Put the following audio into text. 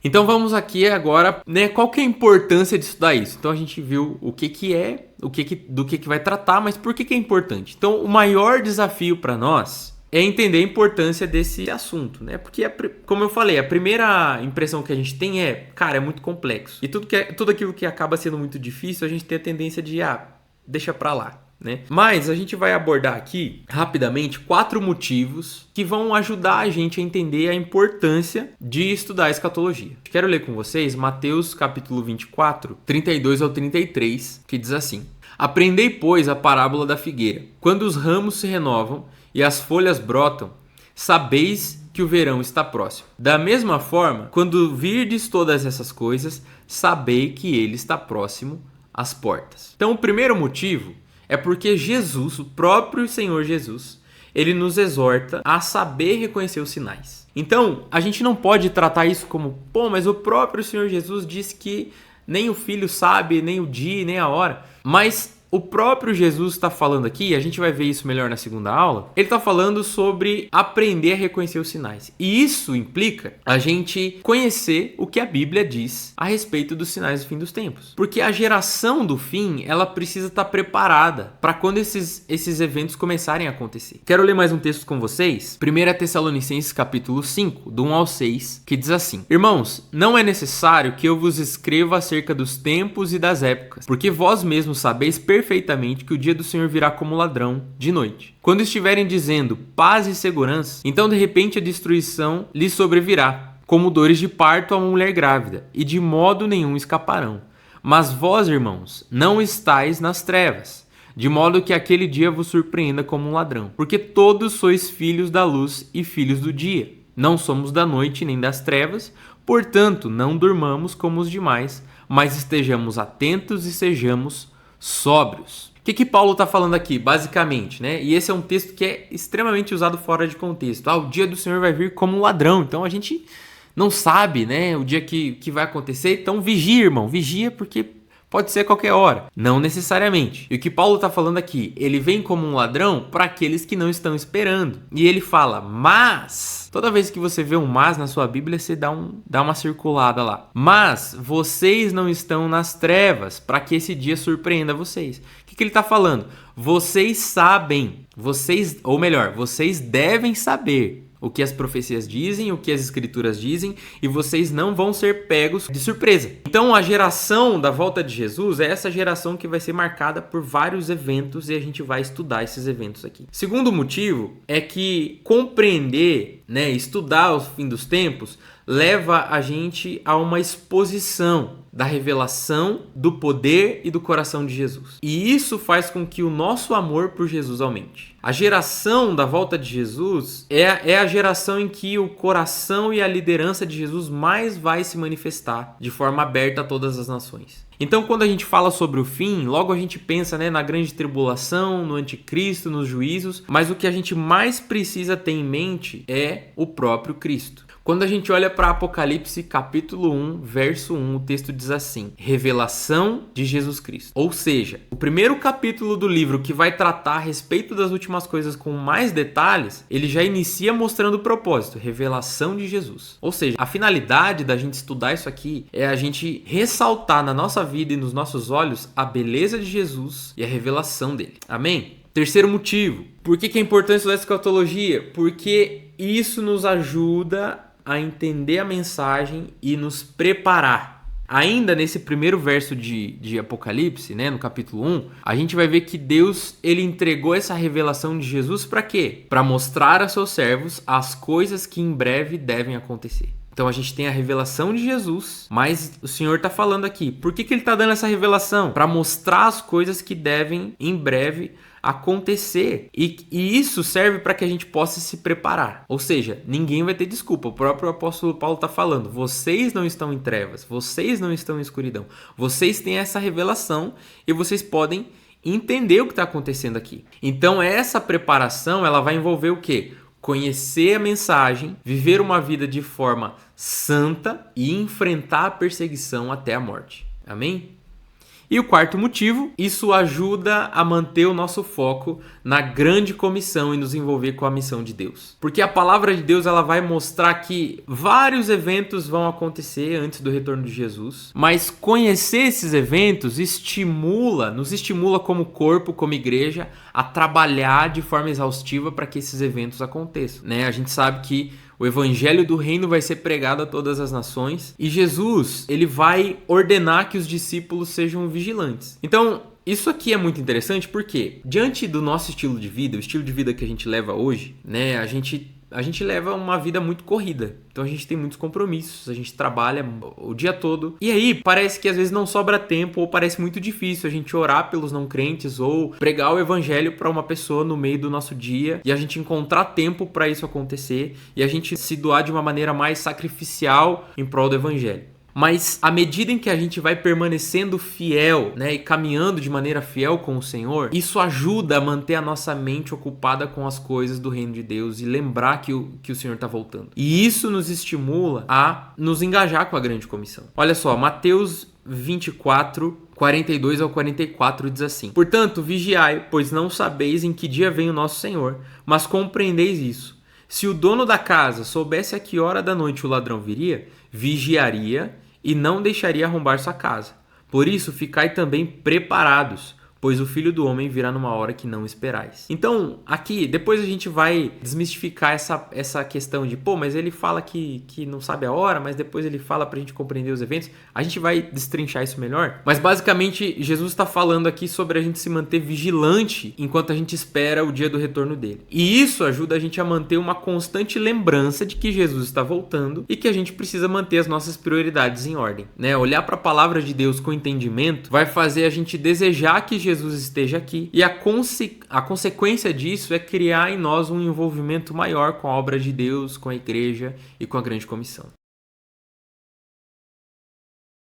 Então vamos aqui agora, né, qual que é a importância de estudar isso? Então a gente viu o que é, do que vai tratar, mas por que é importante? Então o maior desafio para nós é entender a importância desse assunto, né? Porque, como eu falei, a primeira impressão que a gente tem é, cara, é muito complexo. E tudo aquilo que acaba sendo muito difícil, a gente tem a tendência de, deixa pra lá. Né? Mas a gente vai abordar aqui rapidamente 4 motivos que vão ajudar a gente a entender a importância de estudar a escatologia. Quero ler com vocês Mateus capítulo 24, 32 ao 33, que diz assim: Aprendei, pois, a parábola da figueira. Quando os ramos se renovam e as folhas brotam, sabeis que o verão está próximo. Da mesma forma, quando virdes todas essas coisas, sabei que ele está próximo às portas. Então, o primeiro motivo é porque Jesus, o próprio Senhor Jesus, ele nos exorta a saber reconhecer os sinais. Então, a gente não pode tratar isso como, mas o próprio Senhor Jesus disse que nem o Filho sabe, nem o dia, nem a hora. Mas o próprio Jesus está falando aqui, a gente vai ver isso melhor na segunda aula, ele está falando sobre aprender a reconhecer os sinais. E isso implica a gente conhecer o que a Bíblia diz a respeito dos sinais do fim dos tempos. Porque a geração do fim, ela precisa estar preparada para quando esses eventos começarem a acontecer. Quero ler mais um texto com vocês, 1 Tessalonicenses capítulo 5, do 1 ao 6, que diz assim: Irmãos, não é necessário que eu vos escreva acerca dos tempos e das épocas, porque vós mesmos sabeis perfeitamente que o dia do Senhor virá como ladrão de noite. Quando estiverem dizendo paz e segurança, então de repente a destruição lhes sobrevirá, como dores de parto a uma mulher grávida, e de modo nenhum escaparão. Mas vós, irmãos, não estáis nas trevas, de modo que aquele dia vos surpreenda como um ladrão, porque todos sois filhos da luz e filhos do dia. Não somos da noite nem das trevas, portanto não durmamos como os demais, mas estejamos atentos e sejamos sóbrios. O que Paulo está falando aqui, basicamente, né? E esse é um texto que é extremamente usado fora de contexto. O dia do Senhor vai vir como um ladrão. Então a gente não sabe, né, o dia que vai acontecer. Então vigia, irmão. Vigia, porque pode ser a qualquer hora. Não necessariamente. E o que Paulo está falando aqui, ele vem como um ladrão para aqueles que não estão esperando. E ele fala, mas... Toda vez que você vê um mas na sua Bíblia, você dá uma circulada lá. Mas vocês não estão nas trevas para que esse dia surpreenda vocês. O que ele está falando? Vocês sabem, vocês devem saber o que as profecias dizem, o que as escrituras dizem, e vocês não vão ser pegos de surpresa. Então a geração da volta de Jesus é essa geração que vai ser marcada por vários eventos, e a gente vai estudar esses eventos aqui. Segundo motivo é que compreender, né, estudar o fim dos tempos leva a gente a uma exposição da revelação, do poder e do coração de Jesus. E isso faz com que o nosso amor por Jesus aumente. A geração da volta de Jesus é a geração em que o coração e a liderança de Jesus mais vai se manifestar de forma aberta a todas as nações. Então, quando a gente fala sobre o fim, logo a gente pensa, né, na grande tribulação, no anticristo, nos juízos, mas o que a gente mais precisa ter em mente é o próprio Cristo. Quando a gente olha para Apocalipse capítulo 1, verso 1, o texto diz assim: revelação de Jesus Cristo. Ou seja, o primeiro capítulo do livro que vai tratar a respeito das últimas coisas com mais detalhes, ele já inicia mostrando o propósito, revelação de Jesus. Ou seja, a finalidade da gente estudar isso aqui é a gente ressaltar na nossa vida e nos nossos olhos a beleza de Jesus e a revelação dele. Amém? Terceiro motivo. Por que é importante estudar escatologia? Porque isso nos ajuda a entender a mensagem e nos preparar. Ainda nesse primeiro verso de Apocalipse, né, no capítulo 1, a gente vai ver que Deus ele entregou essa revelação de Jesus para quê? Para mostrar a seus servos as coisas que em breve devem acontecer. Então a gente tem a revelação de Jesus, mas o Senhor está falando aqui. Por que ele está dando essa revelação? Para mostrar as coisas que devem em breve acontecer. E isso serve para que a gente possa se preparar. Ou seja, ninguém vai ter desculpa. O próprio apóstolo Paulo está falando: vocês não estão em trevas, vocês não estão em escuridão. Vocês têm essa revelação e vocês podem entender o que está acontecendo aqui. Então essa preparação ela vai envolver o quê? Conhecer a mensagem, viver uma vida de forma santa e enfrentar a perseguição até a morte. Amém? E o quarto motivo, isso ajuda a manter o nosso foco na grande comissão e nos envolver com a missão de Deus. Porque a palavra de Deus ela vai mostrar que vários eventos vão acontecer antes do retorno de Jesus, mas conhecer esses eventos nos estimula como corpo, como igreja, a trabalhar de forma exaustiva para que esses eventos aconteçam, né? A gente sabe que o evangelho do reino vai ser pregado a todas as nações e Jesus, ele vai ordenar que os discípulos sejam vigilantes. Então, isso aqui é muito interessante porque, diante do nosso estilo de vida, o estilo de vida que a gente leva hoje, né, a gente leva uma vida muito corrida. Então a gente tem muitos compromissos, a gente trabalha o dia todo. E aí parece que às vezes não sobra tempo ou parece muito difícil a gente orar pelos não crentes ou pregar o evangelho para uma pessoa no meio do nosso dia e a gente encontrar tempo para isso acontecer e a gente se doar de uma maneira mais sacrificial em prol do evangelho. Mas à medida em que a gente vai permanecendo fiel, né, e caminhando de maneira fiel com o Senhor, isso ajuda a manter a nossa mente ocupada com as coisas do reino de Deus e lembrar que o Senhor está voltando. E isso nos estimula a nos engajar com a grande comissão. Olha só, Mateus 24, 42 ao 44 diz assim: Portanto, vigiai, pois não sabeis em que dia vem o nosso Senhor, mas compreendeis isso. Se o dono da casa soubesse a que hora da noite o ladrão viria, vigiaria e não deixaria arrombar sua casa. Por isso, ficai também preparados, pois o Filho do Homem virá numa hora que não esperais. Então, aqui, depois a gente vai desmistificar essa questão de, mas ele fala que não sabe a hora, mas depois ele fala pra gente compreender os eventos. A gente vai destrinchar isso melhor. Mas, basicamente, Jesus está falando aqui sobre a gente se manter vigilante enquanto a gente espera o dia do retorno dele. E isso ajuda a gente a manter uma constante lembrança de que Jesus está voltando e que a gente precisa manter as nossas prioridades em ordem, né? Olhar para a palavra de Deus com entendimento vai fazer a gente desejar que Jesus esteja aqui e a consequência disso é criar em nós um envolvimento maior com a obra de Deus, com a igreja e com a grande comissão.